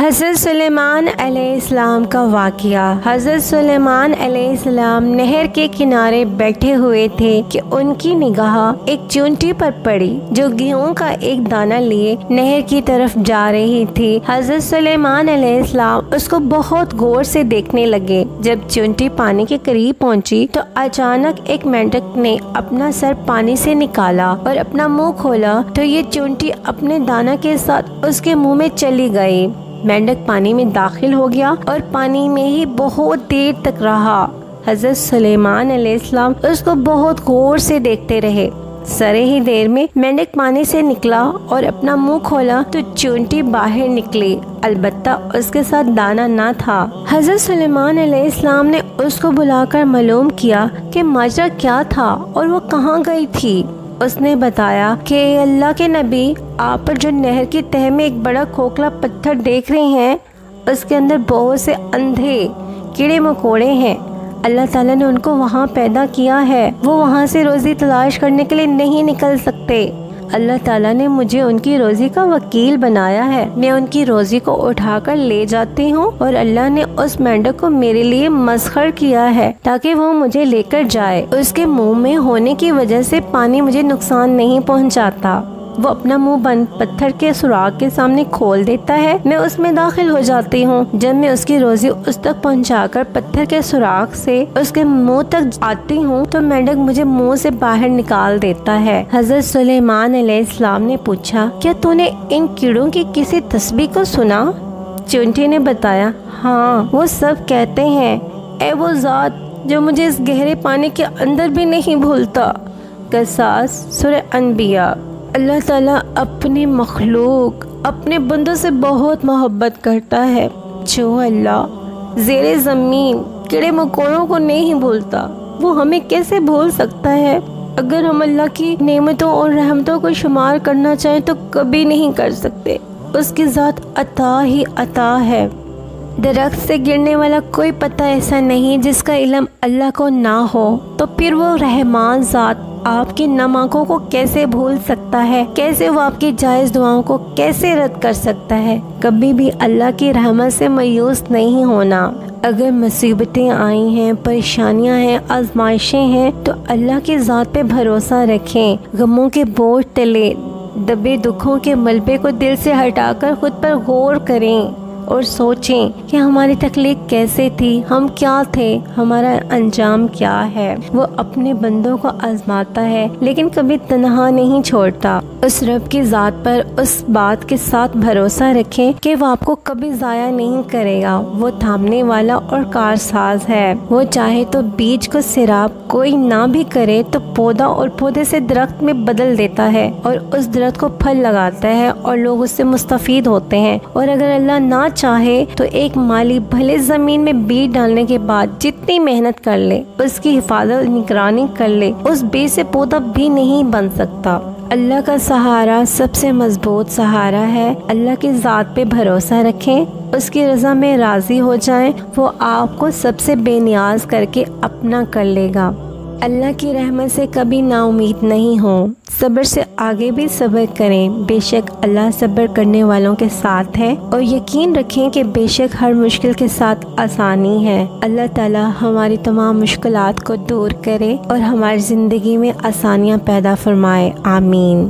حضرت سلیمان علیہ السلام کا واقعہ۔ حضرت سلیمان علیہ السلام نہر کے کنارے بیٹھے ہوئے تھے کہ ان کی نگاہ ایک چونٹی پر پڑی جو گیہوں کا ایک دانہ لیے نہر کی طرف جا رہی تھی۔ حضرت سلیمان علیہ السلام اس کو بہت غور سے دیکھنے لگے۔ جب چونٹی پانی کے قریب پہنچی تو اچانک ایک مینڈک نے اپنا سر پانی سے نکالا اور اپنا منہ کھولا تو یہ چونٹی اپنے دانہ کے ساتھ اس کے منہ میں چلی گئی۔ مینڈک پانی میں داخل ہو گیا اور پانی میں ہی بہت دیر تک رہا۔ حضرت سلیمان علیہ السلام اس کو بہت غور سے دیکھتے رہے۔ ذرے ہی دیر میں مینڈک پانی سے نکلا اور اپنا منہ کھولا تو چونٹی باہر نکلی، البتہ اس کے ساتھ دانہ نہ تھا۔ حضرت سلیمان علیہ السلام نے اس کو بلا کر معلوم کیا کہ ماجرا کیا تھا اور وہ کہاں گئی تھی۔ اس نے بتایا کہ اللہ کے نبی، آپ پر جو نہر کی تہہ میں ایک بڑا کھوکھلا پتھر دیکھ رہے ہیں، اس کے اندر بہت سے اندھے کیڑے مکوڑے ہیں۔ اللہ تعالیٰ نے ان کو وہاں پیدا کیا ہے، وہ وہاں سے روزی تلاش کرنے کے لیے نہیں نکل سکتے۔ اللہ تعالیٰ نے مجھے ان کی روزی کا وکیل بنایا ہے، میں ان کی روزی کو اٹھا کر لے جاتی ہوں اور اللہ نے اس مینڈک کو میرے لیے مسخر کیا ہے تاکہ وہ مجھے لے کر جائے۔ اس کے منہ میں ہونے کی وجہ سے پانی مجھے نقصان نہیں پہنچاتا، وہ اپنا منہ بند پتھر کے سوراخ کے سامنے کھول دیتا ہے، میں اس میں داخل ہو جاتی ہوں۔ جب میں اس کی روزی اس تک پہنچا کر پتھر کے سوراخ سے اس کے منہ تک آتی ہوں تو مینڈک مجھے منہ سے باہر نکال دیتا ہے۔ حضرت سلیمان علیہ السلام نے پوچھا، کیا تو نے ان کیڑوں کی کسی تسبیح کو سنا؟ چونٹی نے بتایا، ہاں، وہ سب کہتے ہیں، اے وہ ذات جو مجھے اس گہرے پانی کے اندر بھی نہیں بھولتا۔ قصص سورہ انبیاء۔ اللہ تعالیٰ اپنی مخلوق، اپنے بندوں سے بہت محبت کرتا ہے۔ جو اللہ زیر زمین کیڑے مکوڑوں کو نہیں بھولتا، وہ ہمیں کیسے بھول سکتا ہے؟ اگر ہم اللہ کی نعمتوں اور رحمتوں کو شمار کرنا چاہیں تو کبھی نہیں کر سکتے۔ اس کی ذات عطا ہی عطا ہے۔ درخت سے گرنے والا کوئی پتا ایسا نہیں جس کا علم اللہ کو نہ ہو، تو پھر وہ رحمان ذات آپ کی نم آنکھوں کو کیسے بھول سکتا ہے؟ کیسے وہ آپ کی جائز دعاؤں کو کیسے رد کر سکتا ہے؟ کبھی بھی اللہ کی رحمت سے مایوس نہیں ہونا۔ اگر مصیبتیں آئی ہیں، پریشانیاں ہیں، آزمائشیں ہیں تو اللہ کی ذات پہ بھروسہ رکھیں۔ غموں کے بوجھ تلے دبے دکھوں کے ملبے کو دل سے ہٹا کر خود پر غور کریں اور سوچیں کہ ہماری تخلیق کیسے تھی، ہم کیا تھے، ہمارا انجام کیا ہے۔ وہ اپنے بندوں کو آزماتا ہے لیکن کبھی تنہا نہیں چھوڑتا۔ اس رب کی ذات پر اس بات کے ساتھ بھروسہ رکھیں کہ وہ آپ کو کبھی ضائع نہیں کرے گا۔ وہ تھامنے والا اور کارساز ہے۔ وہ چاہے تو بیج کو سیراب کوئی نہ بھی کرے تو پودا اور پودے سے درخت میں بدل دیتا ہے اور اس درخت کو پھل لگاتا ہے اور لوگ اس سے مستفید ہوتے ہیں۔ اور اگر اللہ نہ چاہے تو ایک مالی بھلے زمین میں بیج ڈالنے کے بعد جتنی محنت کر لے، اس کی حفاظت نگرانی کر لے، اس بیج سے پودا بھی نہیں بن سکتا۔ اللہ کا سہارا سب سے مضبوط سہارا ہے۔ اللہ کی ذات پہ بھروسہ رکھیں، اس کی رضا میں راضی ہو جائیں، وہ آپ کو سب سے بے نیاز کر کے اپنا کر لے گا۔ اللہ کی رحمت سے کبھی نا امید نہیں ہوں، صبر سے آگے بھی صبر کریں، بے شک اللہ صبر کرنے والوں کے ساتھ ہے، اور یقین رکھیں کہ بے شک ہر مشکل کے ساتھ آسانی ہے۔ اللہ تعالی ہماری تمام مشکلات کو دور کرے اور ہماری زندگی میں آسانیاں پیدا فرمائے، آمین۔